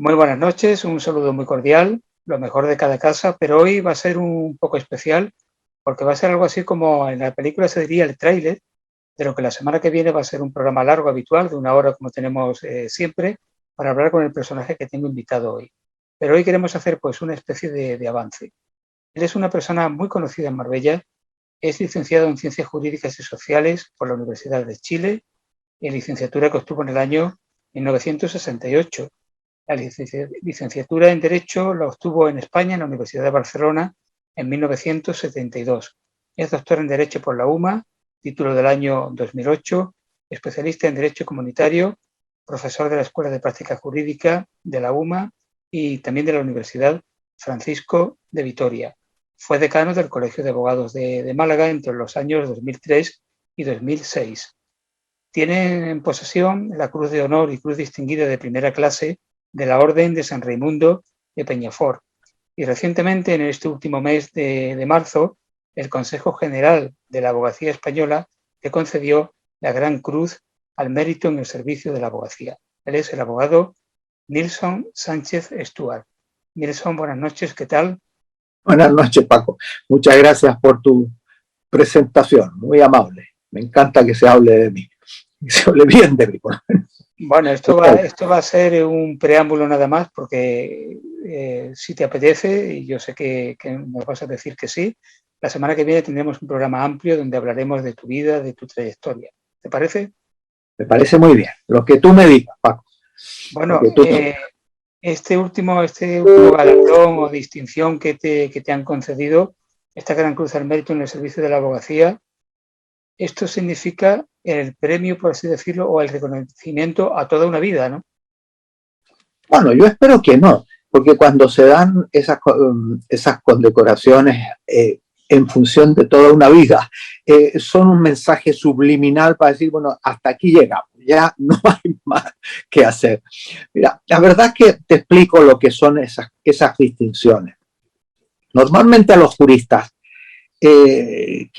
Muy buenas noches, un saludo muy cordial, lo mejor de cada casa, pero hoy va a ser un poco especial porque va a ser algo así como en la película se diría el tráiler de lo que la semana que viene va a ser un programa largo habitual de una hora como tenemos siempre para hablar con el personaje que tengo invitado hoy. Pero hoy queremos hacer pues una especie de avance. Él es una persona muy conocida en Marbella, es licenciado en Ciencias Jurídicas y Sociales por la Universidad de Chile, en licenciatura que obtuvo en el año 1968. La licenciatura en Derecho la obtuvo en España, en la Universidad de Barcelona, en 1972. Es doctor en Derecho por la UMA, título del año 2008, especialista en Derecho Comunitario, profesor de la Escuela de Práctica Jurídica de la UMA y también de la Universidad Francisco de Vitoria. Fue decano del Colegio de Abogados de Málaga entre los años 2003 y 2006. Tiene en posesión la Cruz de Honor y Cruz Distinguida de Primera Clase de la Orden de San Raimundo de Peñafort. Y recientemente, en este último mes de marzo, el Consejo General de la Abogacía Española le concedió la Gran Cruz al Mérito en el Servicio de la Abogacía. Él es el abogado Nilson Sánchez Stuart. Nilson, buenas noches, ¿qué tal? Buenas noches, Paco. Muchas gracias por tu presentación, muy amable. Me encanta que se hable de mí, que se hable bien de mí. Bueno, esto va a ser un preámbulo nada más, porque si te apetece, y yo sé que nos vas a decir que sí, la semana que viene tendremos un programa amplio donde hablaremos de tu vida, de tu trayectoria. ¿Te parece? Me parece muy bien. Lo que tú me digas, Paco. Bueno, este último galardón o distinción que te han concedido, esta Gran Cruz al Mérito en el Servicio de la Abogacía, esto significa el premio, por así decirlo, o el reconocimiento a toda una vida, ¿no? Bueno, yo espero que no, porque cuando se dan esas condecoraciones en función de toda una vida, son un mensaje subliminal para decir, bueno, hasta aquí llegamos, ya no hay más que hacer. Mira, la verdad es que te explico lo que son esas distinciones. Normalmente a los juristas, que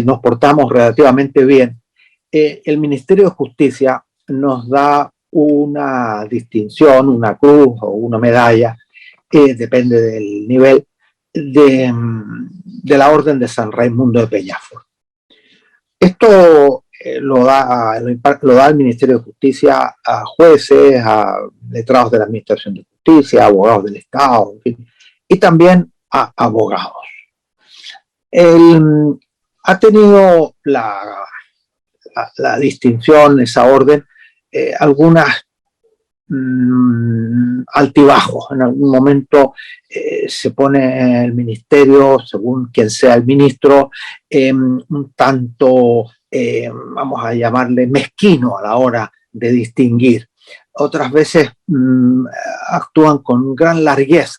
nos portamos relativamente bien, el Ministerio de Justicia nos da una distinción, una cruz o una medalla, depende del nivel, de la Orden de San Raimundo de Peñafort. Esto lo da el Ministerio de Justicia a jueces, a letrados de la Administración de Justicia, a abogados del Estado, en fin, y también a abogados. Él ha tenido la distinción, esa orden, algunas altibajos. En algún momento se pone el ministerio, según quien sea el ministro, un tanto, vamos a llamarle, mezquino a la hora de distinguir. Otras veces actúan con gran largueza.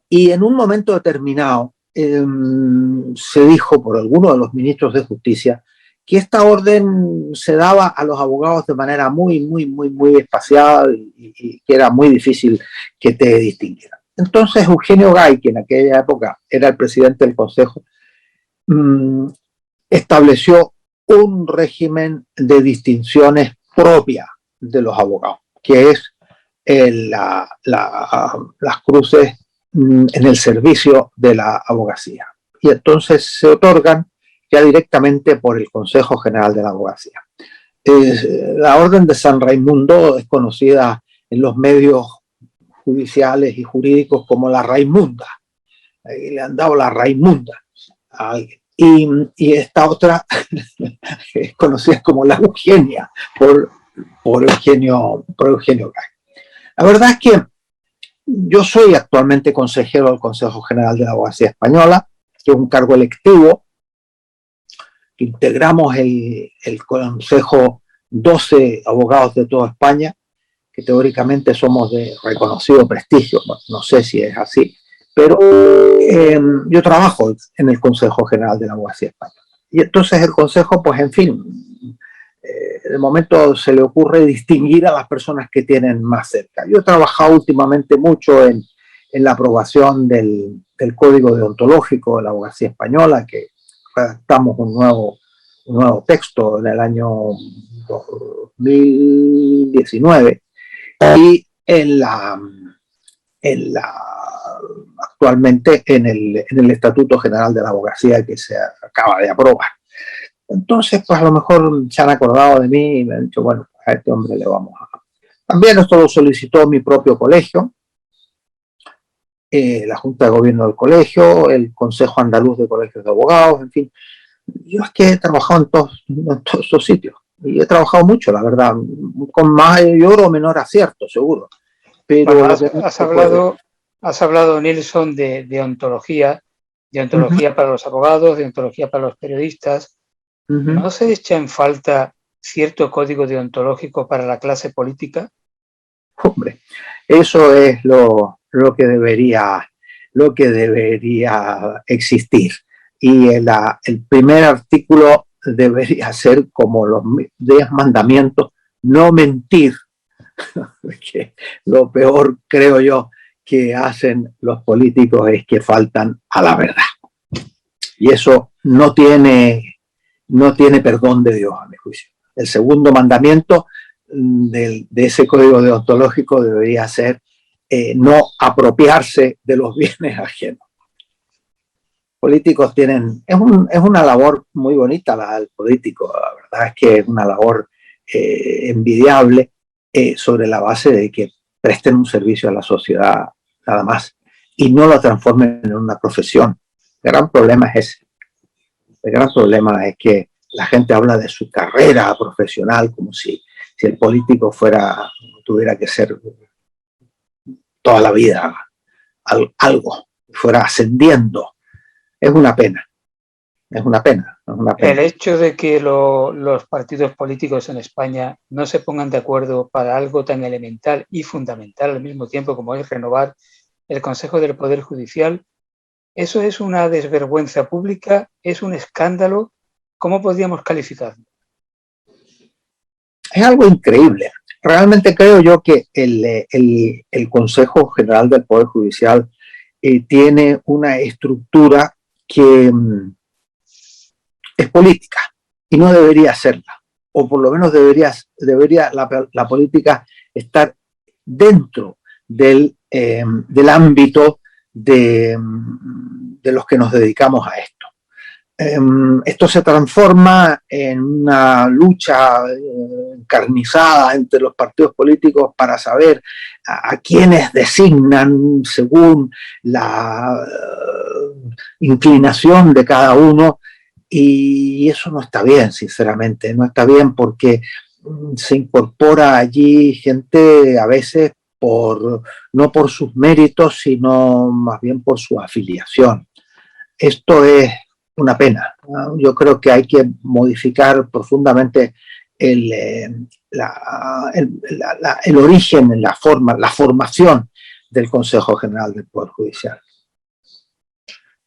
Y en un momento determinado se dijo por alguno de los ministros de Justicia que esta orden se daba a los abogados de manera muy espaciada y que era muy difícil que te distinguieran. Entonces Eugenio Gay, que en aquella época era el presidente del Consejo, estableció un régimen de distinciones propia de los abogados, que es las cruces en el servicio de la abogacía. Y entonces se otorgan ya directamente por el Consejo General de la Abogacía. La Orden de San Raimundo es conocida en los medios judiciales y jurídicos como la Raimunda. Ahí le han dado la Raimunda a alguien. Y esta otra es conocida como la Eugenia por Eugenio Gay. La verdad es que yo soy actualmente consejero del Consejo General de la Abogacía Española, que es un cargo electivo. Integramos el Consejo 12 abogados de toda España, que teóricamente somos de reconocido prestigio, bueno, no sé si es así, pero yo trabajo en el Consejo General de la Abogacía Española. Y entonces el Consejo, pues en fin, de momento se le ocurre distinguir a las personas que tienen más cerca. Yo he trabajado últimamente mucho en la aprobación del Código Deontológico de la Abogacía Española, que redactamos un nuevo texto en el año 2019 y actualmente en el Estatuto General de la Abogacía que se acaba de aprobar. Entonces, pues a lo mejor se han acordado de mí y me han dicho, bueno, a este hombre le vamos a... También esto lo solicitó mi propio colegio, la Junta de Gobierno del colegio, el Consejo Andaluz de Colegios de Abogados, en fin. Yo es que he trabajado en todos esos sitios y he trabajado mucho, la verdad, con mayor o menor acierto, seguro. Pero bueno, has hablado, Nilsson, de deontología para los abogados, deontología para los periodistas. ¿No se echa en falta cierto código deontológico para la clase política? Hombre, eso es lo que debería existir. Y el primer artículo debería ser como los 10 mandamientos, no mentir, que lo peor, creo yo, que hacen los políticos es que faltan a la verdad. Y eso no tiene perdón de Dios, a mi juicio. El segundo mandamiento de ese código deontológico debería ser no apropiarse de los bienes ajenos. Políticos tienen, es una labor muy bonita la del político, la verdad es que es una labor envidiable sobre la base de que presten un servicio a la sociedad nada más y no lo transformen en una profesión. El gran problema es ese. El gran problema es que la gente habla de su carrera profesional como si el político tuviera que ser toda la vida algo, fuera ascendiendo. Es una pena. El hecho de que los partidos políticos en España no se pongan de acuerdo para algo tan elemental y fundamental al mismo tiempo como es renovar el Consejo del Poder Judicial, eso es una desvergüenza pública, es un escándalo. ¿Cómo podríamos calificarlo? Es algo increíble. Realmente creo yo que el Consejo General del Poder Judicial tiene una estructura que es política y no debería serla, o por lo menos debería la política estar dentro del ámbito de los que nos dedicamos a esto. Esto se transforma en una lucha encarnizada entre los partidos políticos para saber a quiénes designan según la inclinación de cada uno, y eso no está bien, sinceramente, no está bien porque se incorpora allí gente a veces no por sus méritos, sino más bien por su afiliación. Esto es una pena. Yo creo que hay que modificar profundamente el origen, la formación del Consejo General del Poder Judicial.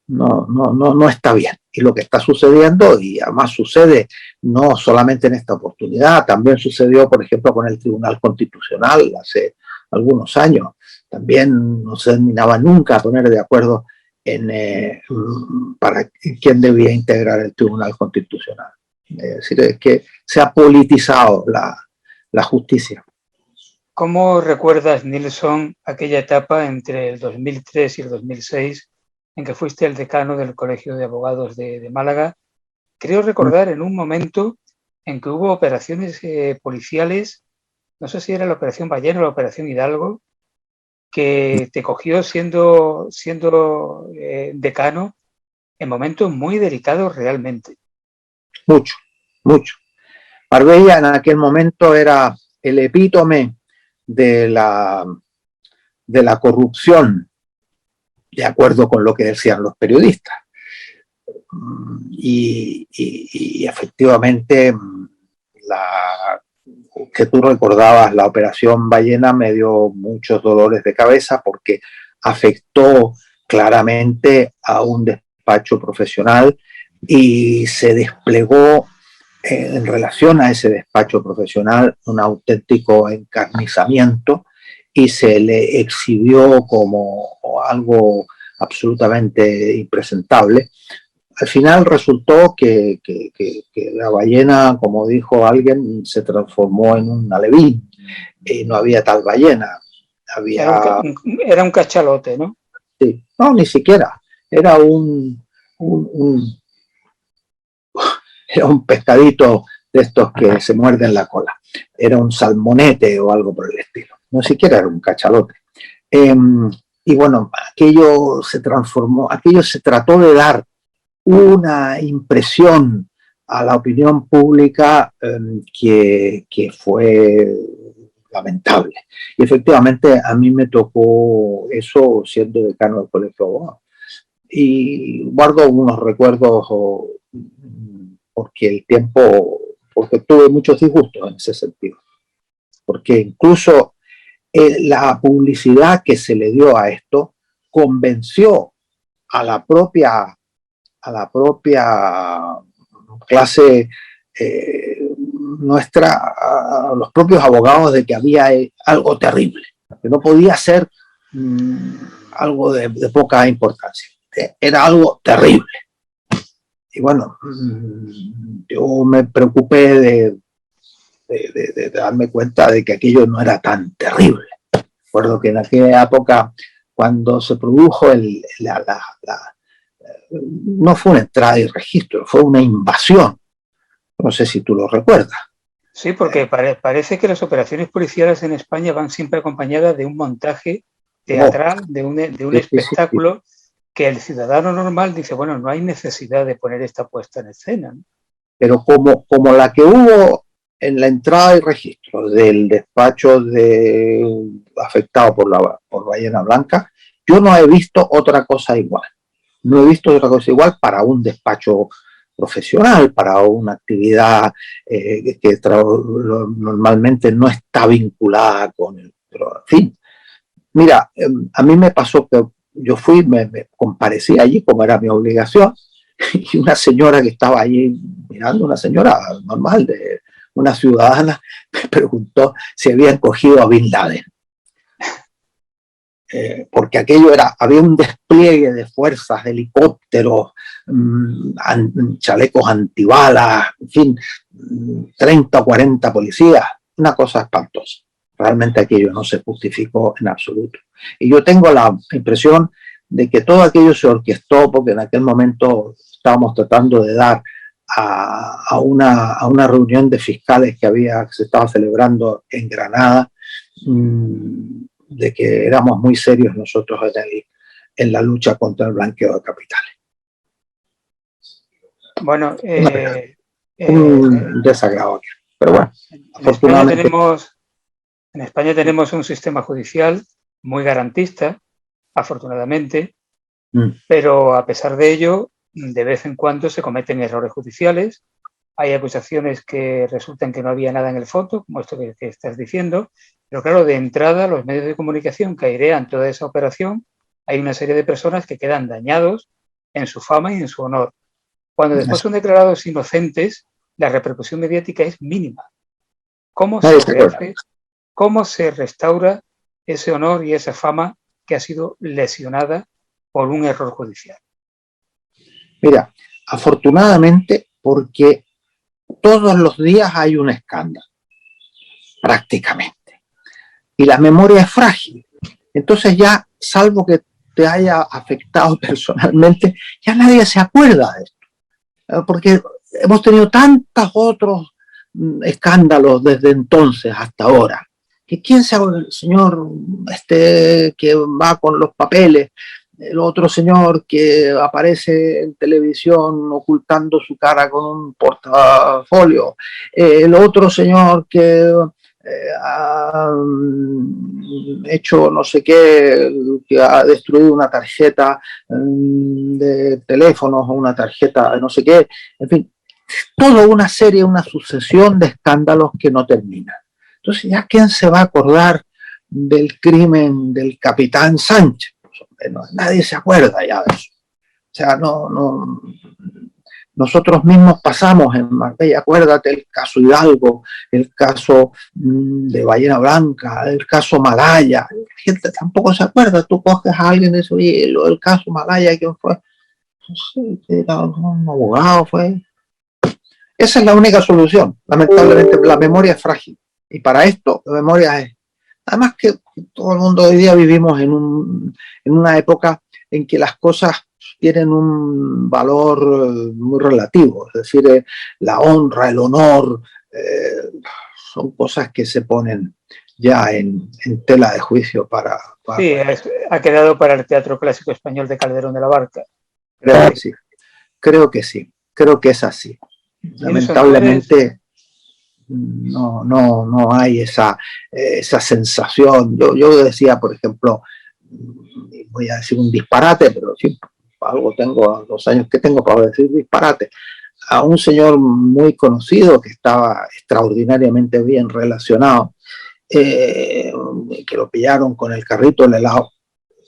No está bien. Y lo que está sucediendo, y además sucede no solamente en esta oportunidad, también sucedió, por ejemplo, con el Tribunal Constitucional hace algunos años. También no se terminaba nunca a poner de acuerdo para quién debía integrar el Tribunal Constitucional. Es decir, es que se ha politizado la justicia. ¿Cómo recuerdas, Nilsson, aquella etapa entre el 2003 y el 2006 en que fuiste el decano del Colegio de Abogados de Málaga? Creo recordar en un momento en que hubo operaciones policiales, no sé si era la Operación Ballena o la Operación Hidalgo, que te cogió siendo decano en momentos muy delicados realmente. Mucho. Marbella en aquel momento era el epítome de la corrupción, de acuerdo con lo que decían los periodistas. Y efectivamente, que tú recordabas, la Operación Ballena me dio muchos dolores de cabeza porque afectó claramente a un despacho profesional y se desplegó en relación a ese despacho profesional un auténtico encarnizamiento y se le exhibió como algo absolutamente impresentable. Al final resultó que la ballena, como dijo alguien, se transformó en un alevín. no había tal ballena. Era un cachalote, ¿no? Sí, no, ni siquiera. Era era un pescadito de estos que se muerden la cola. Era un salmonete o algo por el estilo. No siquiera era un cachalote. Y bueno, aquello se transformó, aquello se trató de dar una impresión a la opinión pública que fue lamentable. Y efectivamente a mí me tocó eso siendo decano del Colegio de Abogados. Y guardo unos recuerdos porque tuve muchos disgustos en ese sentido. Porque incluso la publicidad que se le dio a esto convenció a la propia clase nuestra, a los propios abogados, de que había algo terrible, que no podía ser algo de poca importancia, era algo terrible. Y bueno, yo me preocupé de darme cuenta de que aquello no era tan terrible. Recuerdo que en aquella época, cuando se produjo no fue una entrada y registro, fue una invasión. No sé si tú lo recuerdas. Sí, porque parece que las operaciones policiales en España van siempre acompañadas de un montaje teatral, de un espectáculo que el ciudadano normal dice, bueno, no hay necesidad de poner esta puesta en escena, ¿no? Pero como la que hubo en la entrada y registro del despacho afectado por Ballena Blanca, yo no he visto otra cosa igual. No he visto otra cosa igual para un despacho profesional, para una actividad que normalmente no está vinculada con el... Pero, en fin, mira, a mí me pasó que yo fui, me comparecí allí como era mi obligación, y una señora que estaba allí mirando, una señora normal, una ciudadana, me preguntó si habían cogido a Bin Laden. Porque aquello había un despliegue de fuerzas, de helicópteros, chalecos antibalas, en fin, 30 o 40 policías, una cosa espantosa. Realmente aquello no se justificó en absoluto. Y yo tengo la impresión de que todo aquello se orquestó porque en aquel momento estábamos tratando de dar a una reunión de fiscales que se estaba celebrando en Granada, de que éramos muy serios nosotros en la lucha contra el blanqueo de capitales. Bueno, un desagrado aquí. Pero bueno, en España tenemos un sistema judicial muy garantista, afortunadamente, pero a pesar de ello, de vez en cuando se cometen errores judiciales. Hay acusaciones que resultan que no había nada en el fondo, como esto que estás diciendo, pero claro, de entrada los medios de comunicación que airean toda esa operación, hay una serie de personas que quedan dañados en su fama y en su honor. Cuando después son declarados inocentes, la repercusión mediática es mínima. ¿Cómo se restaura ese honor y esa fama que ha sido lesionada por un error judicial? Mira, afortunadamente, porque todos los días hay un escándalo, prácticamente. Y la memoria es frágil. Entonces ya, salvo que te haya afectado personalmente, ya nadie se acuerda de esto. Porque hemos tenido tantos otros escándalos desde entonces hasta ahora. Que quién sabe, el señor que va con los papeles, el otro señor que aparece en televisión ocultando su cara con un portafolio, el otro señor que ha hecho no sé qué, que ha destruido una tarjeta de teléfonos o una tarjeta de no sé qué, en fin, toda una serie, una sucesión de escándalos que no terminan. Entonces, ¿ya quién se va a acordar del crimen del capitán Sánchez? Nadie se acuerda ya de eso. O sea, nosotros mismos pasamos en Marbella, acuérdate el caso Hidalgo, el caso de Ballena Blanca, el caso Malaya. La gente tampoco se acuerda. Tú coges a alguien y dices, oye, el caso Malaya, ¿quién fue? No sé, era un abogado, fue. Esa es la única solución. Lamentablemente, la memoria es frágil. Y para esto, la memoria es, además que todo el mundo hoy día vivimos en una época en que las cosas tienen un valor muy relativo, es decir, la honra, el honor, son cosas que se ponen ya en tela de juicio Sí, ha quedado para el teatro clásico español de Calderón de la Barca. Creo que sí, creo que es así. Lamentablemente no hay esa sensación. Yo decía, por ejemplo, voy a decir un disparate, pero sí, algo tengo, los años que tengo para decir disparate, a un señor muy conocido que estaba extraordinariamente bien relacionado, que lo pillaron con el carrito del helado.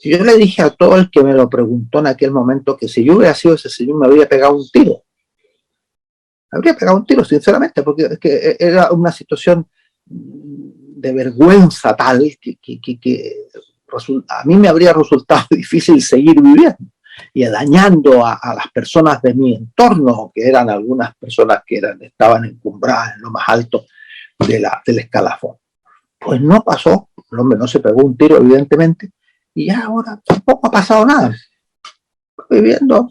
Y yo le dije a todo el que me lo preguntó en aquel momento que si yo hubiera sido ese señor me habría pegado un tiro. Me habría pegado un tiro, sinceramente, porque es que era una situación de vergüenza tal que a mí me habría resultado difícil seguir viviendo y dañando a las personas de mi entorno, que eran algunas personas que estaban encumbradas en lo más alto del escalafón. Pues no pasó, el hombre no se pegó un tiro, evidentemente, y ya ahora tampoco ha pasado nada. Viviendo.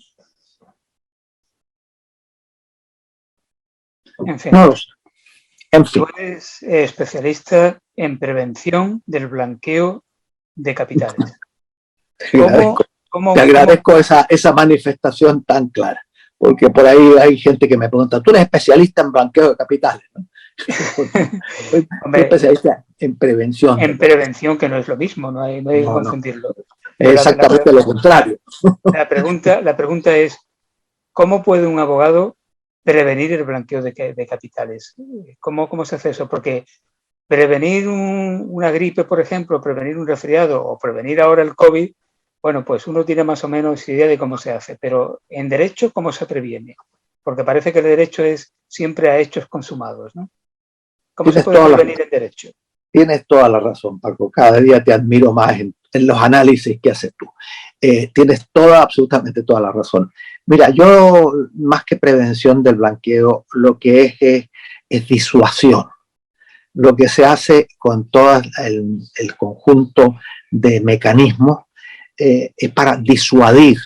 En fin. No lo sé. En fin. Tú eres especialista en prevención del blanqueo de capitales. Te agradezco esa manifestación tan clara, porque por ahí hay gente que me pregunta, ¿tú eres especialista en blanqueo de capitales? ¿No? Soy especialista en prevención. En prevención, que no es lo mismo, no hay que confundirlo. Es exactamente lo contrario. La pregunta es, ¿cómo puede un abogado prevenir el blanqueo de capitales? ¿Cómo se hace eso? Porque prevenir una gripe, por ejemplo, prevenir un resfriado o prevenir ahora el COVID, bueno, pues uno tiene más o menos idea de cómo se hace, pero en derecho, ¿cómo se previene? Porque parece que el derecho es siempre a hechos consumados, ¿no? ¿Cómo se puede prevenir en derecho? Tienes toda la razón, Paco. Cada día te admiro más en los análisis que haces tú. Tienes absolutamente toda la razón. Mira, yo más que prevención del blanqueo, lo que es disuasión. Lo que se hace con todo el conjunto de mecanismos es para disuadir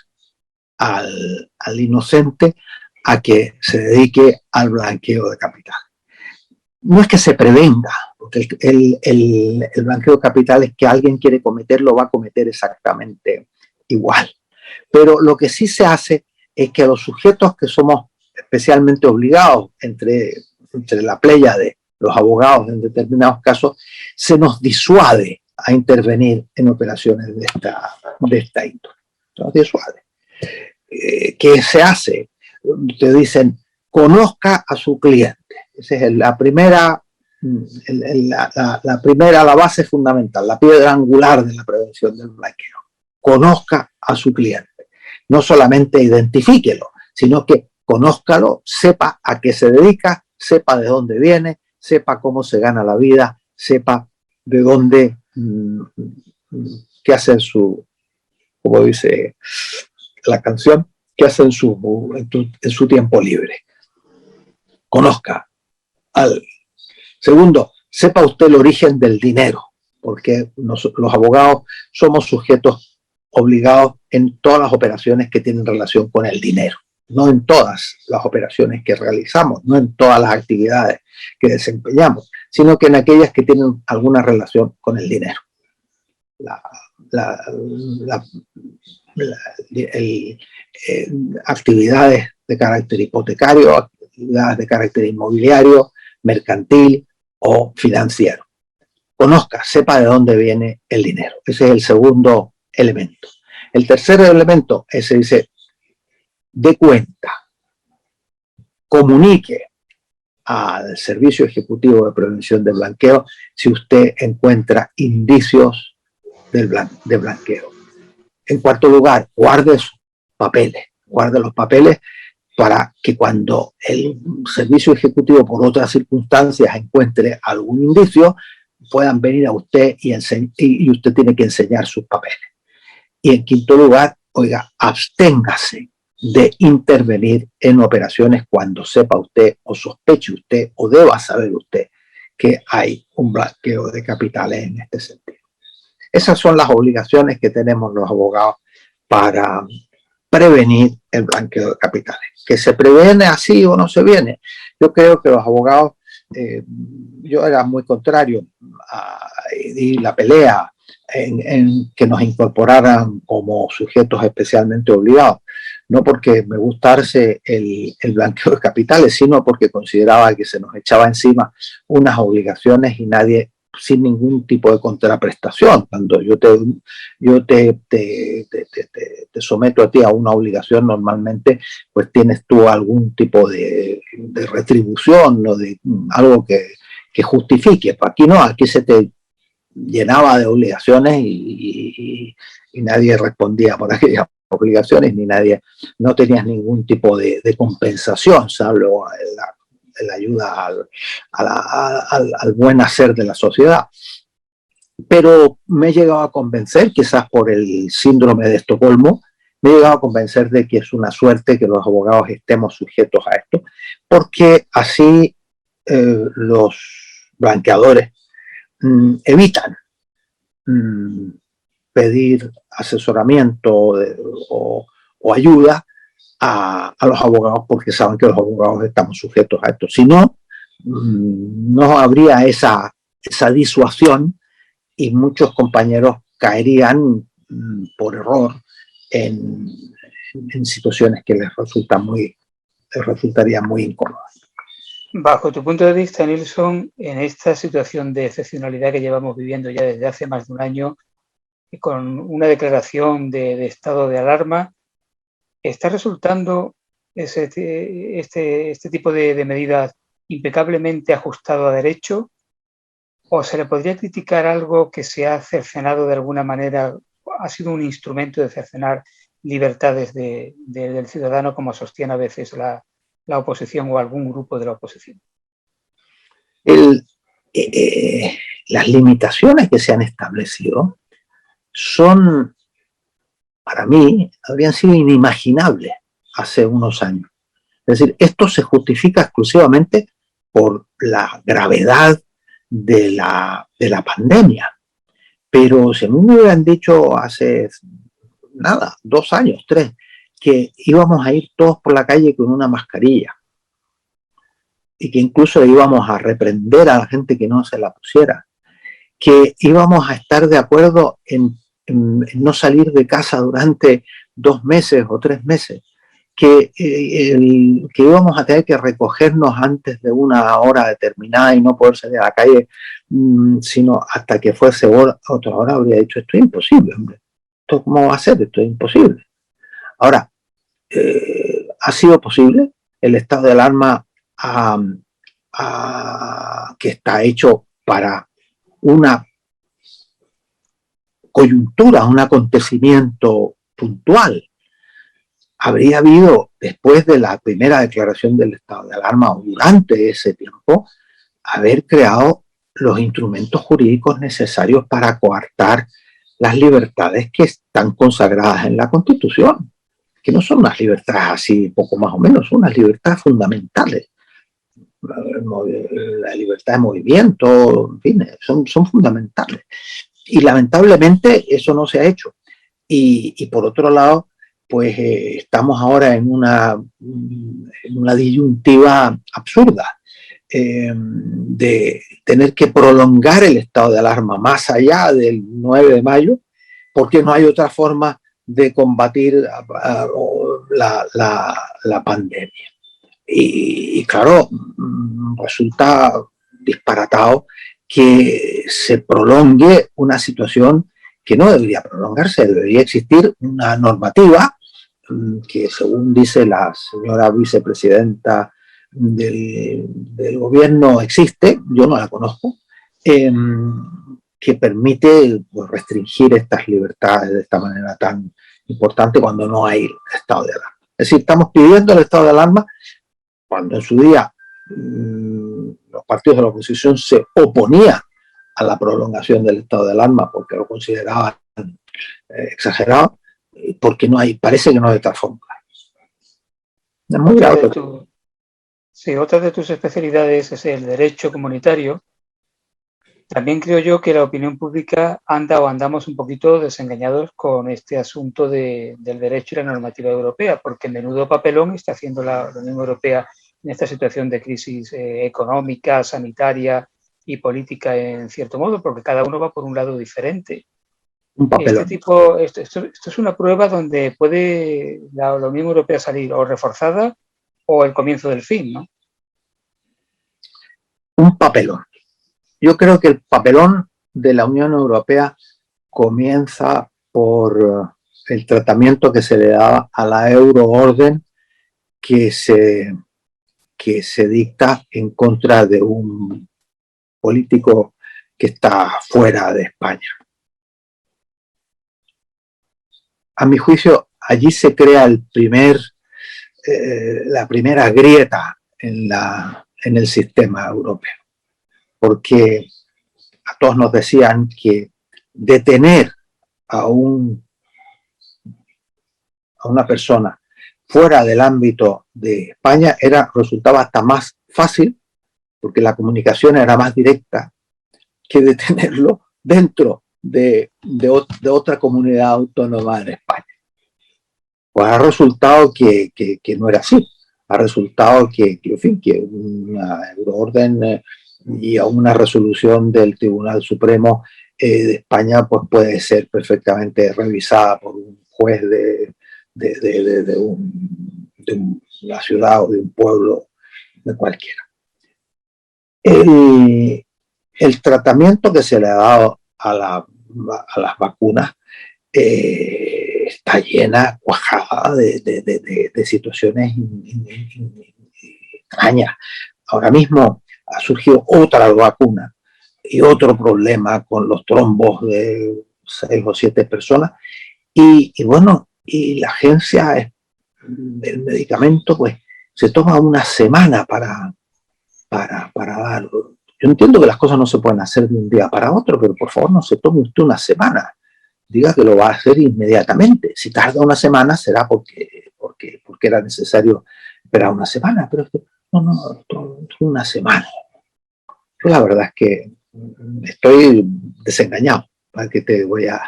al inocente a que se dedique al blanqueo de capital. No es que se prevenga, porque el blanqueo de capital es que alguien quiere cometerlo, va a cometer exactamente igual. Pero lo que sí se hace es que a los sujetos que somos especialmente obligados entre la playa de los abogados en determinados casos, se nos disuade a intervenir en operaciones de esta índole. Se nos disuade. ¿Qué se hace? Te dicen, conozca a su cliente. Esa es la base fundamental, la piedra angular de la prevención del blanqueo. Conozca a su cliente. No solamente identifíquelo, sino que conózcalo, sepa a qué se dedica, sepa de dónde viene, sepa cómo se gana la vida, sepa de dónde, qué hace como dice la canción, qué hace en su tiempo libre. Conozca al segundo, sepa usted el origen del dinero, porque los abogados somos sujetos obligados en todas las operaciones que tienen relación con el dinero, no en todas las operaciones que realizamos, no en todas las actividades que desempeñamos, sino que en aquellas que tienen alguna relación con el dinero. Actividades de carácter hipotecario, actividades de carácter inmobiliario, mercantil o financiero. Conozca, sepa de dónde viene el dinero. Ese es el segundo elemento. El tercer elemento se dice, dé cuenta, comunique al Servicio Ejecutivo de Prevención del Blanqueo si usted encuentra indicios de blanqueo. En cuarto lugar, guarde sus papeles, guarde los papeles para que cuando el Servicio Ejecutivo por otras circunstancias encuentre algún indicio, puedan venir a usted y usted tiene que enseñar sus papeles. Y en quinto lugar, oiga, absténgase de intervenir en operaciones cuando sepa usted o sospeche usted o deba saber usted que hay un blanqueo de capitales en este sentido. Esas son las obligaciones que tenemos los abogados para prevenir el blanqueo de capitales. ¿Que se previene así o no se viene? Yo creo que los abogados, yo era muy contrario a la pelea en que nos incorporaran como sujetos especialmente obligados, no porque me gustase el blanqueo de capitales, sino porque consideraba que se nos echaba encima unas obligaciones y nadie, sin ningún tipo de contraprestación. Cuando yo te someto a ti a una obligación, normalmente pues tienes tú algún tipo de retribución o de algo que justifique. Aquí no, aquí se te llenaba de obligaciones y nadie respondía por aquellas obligaciones, no tenías ningún tipo de compensación, salvo la ayuda al buen hacer de la sociedad. Pero me he llegado a convencer, quizás por el síndrome de Estocolmo, me he llegado a convencer de que es una suerte que los abogados estemos sujetos a esto, porque así los blanqueadores evitan pedir asesoramiento o ayuda a los abogados, porque saben que los abogados estamos sujetos a esto. Si no, no habría esa disuasión y muchos compañeros caerían por error en situaciones que les resultarían muy incómodas. Bajo tu punto de vista, Nilsson, en esta situación de excepcionalidad que llevamos viviendo ya desde hace más de un año, y con una declaración de estado de alarma, ¿está resultando este tipo de medidas impecablemente ajustado a derecho? ¿O se le podría criticar algo que se ha cercenado de alguna manera, ha sido un instrumento de cercenar libertades del ciudadano, como sostiene a veces la oposición o algún grupo de la oposición? Las limitaciones que se han establecido son, para mí, habrían sido inimaginables hace unos años. Es decir, esto se justifica exclusivamente por la gravedad de la pandemia. Pero si a mí me hubieran dicho hace 2 años, 3, que íbamos a ir todos por la calle con una mascarilla y que incluso íbamos a reprender a la gente que no se la pusiera, que íbamos a estar de acuerdo en no salir de casa durante 2 meses o 3 meses, que íbamos a tener que recogernos antes de una hora determinada y no poder salir a la calle sino hasta que fuese otra hora, habría dicho, esto es imposible, hombre. ¿Esto cómo va a ser? Esto es imposible. Ahora, ¿ha sido posible? El estado de alarma que está hecho para una coyuntura, un acontecimiento puntual. Habría habido, después de la primera declaración del estado de alarma o durante ese tiempo, haber creado los instrumentos jurídicos necesarios para coartar las libertades que están consagradas en la Constitución, que no son unas libertades así, poco más o menos, son unas libertades fundamentales. La libertad de movimiento, en fin, son fundamentales. Y lamentablemente eso no se ha hecho. Y por otro lado, pues estamos ahora en una disyuntiva absurda de tener que prolongar el estado de alarma más allá del 9 de mayo, porque no hay otra forma de combatir la pandemia. Y claro, resulta disparatado que se prolongue una situación que no debería prolongarse. Debería existir una normativa que, según dice la señora vicepresidenta del gobierno, existe, yo no la conozco, que permite pues, restringir estas libertades de esta manera tan importante cuando no hay estado de alarma. Es decir, estamos pidiendo el estado de alarma cuando en su día los partidos de la oposición se oponían a la prolongación del estado de alarma porque lo consideraban exagerado, porque parece que no hay tal fórmula. Es muy grave. Sí, otra de tus especialidades es el derecho comunitario, También creo yo que la opinión pública anda o andamos un poquito desengañados con este asunto del derecho y la normativa europea, porque menudo papelón está haciendo la Unión Europea en esta situación de crisis económica, sanitaria y política en cierto modo, porque cada uno va por un lado diferente. Un papelón. Esto es una prueba donde puede la Unión Europea salir o reforzada o el comienzo del fin, ¿no? Un papelón. Yo creo que el papelón de la Unión Europea comienza por el tratamiento que se le da a la euroorden que se dicta en contra de un político que está fuera de España. A mi juicio, allí se crea la primera grieta en el sistema europeo, porque a todos nos decían que detener a una persona fuera del ámbito de España resultaba hasta más fácil, porque la comunicación era más directa, que detenerlo dentro de otra comunidad autónoma en España. Pues ha resultado que no era así. Ha resultado que una euroorden y a una resolución del Tribunal Supremo de España pues puede ser perfectamente revisada por un juez de una ciudad o de un pueblo, de cualquiera. El tratamiento que se le ha dado a las vacunas está cuajada de situaciones extrañas. Ahora mismo ha surgido otra vacuna y otro problema con los trombos de 6 o 7 personas y la agencia del medicamento pues se toma una semana para darlo. Yo entiendo que las cosas no se pueden hacer de un día para otro, pero por favor no se tome usted una semana. Diga que lo va a hacer inmediatamente. Si tarda una semana será porque era necesario esperar una semana, pero no, una semana. Yo la verdad es que estoy desengañado, para que te voy a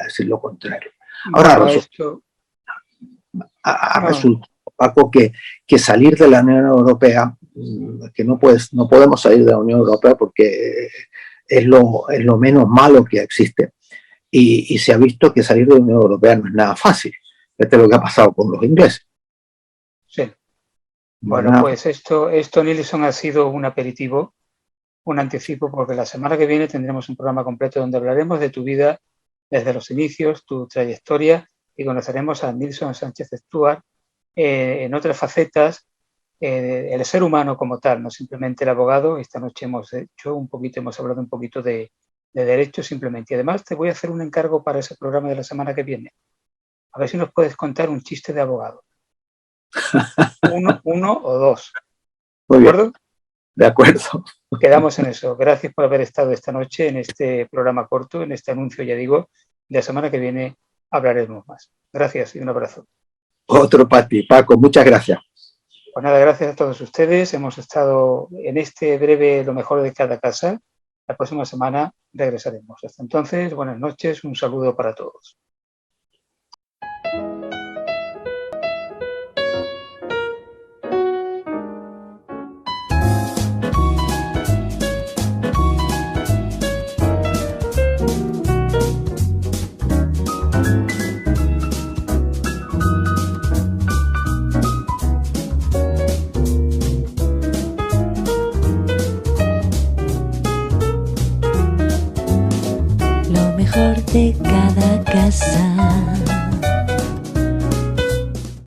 decir lo contrario. Ahora resulta, Paco, que salir de la Unión Europea, que no podemos salir de la Unión Europea porque es lo menos malo que existe. Y se ha visto que salir de la Unión Europea no es nada fácil. Esto es lo que ha pasado con los ingleses. Sí. Bueno, pues esto, Nilsson, ha sido un aperitivo, un anticipo, porque la semana que viene tendremos un programa completo donde hablaremos de tu vida desde los inicios, tu trayectoria, y conoceremos a Nilsson Sánchez Stuart en otras facetas, el ser humano como tal, no simplemente el abogado. Esta noche hemos hablado un poquito de derecho simplemente. Y además te voy a hacer un encargo para ese programa de la semana que viene. A ver si nos puedes contar un chiste de abogado. Uno o dos. ¿De acuerdo? De acuerdo. Quedamos en eso. Gracias por haber estado esta noche en este programa corto, en este anuncio, ya digo. La semana que viene hablaremos más. Gracias y un abrazo. Otro para ti, Paco. Muchas gracias. Pues nada, gracias a todos ustedes. Hemos estado en este breve Lo mejor de cada casa. La próxima semana regresaremos. Hasta entonces, buenas noches. Un saludo para todos. De cada casa.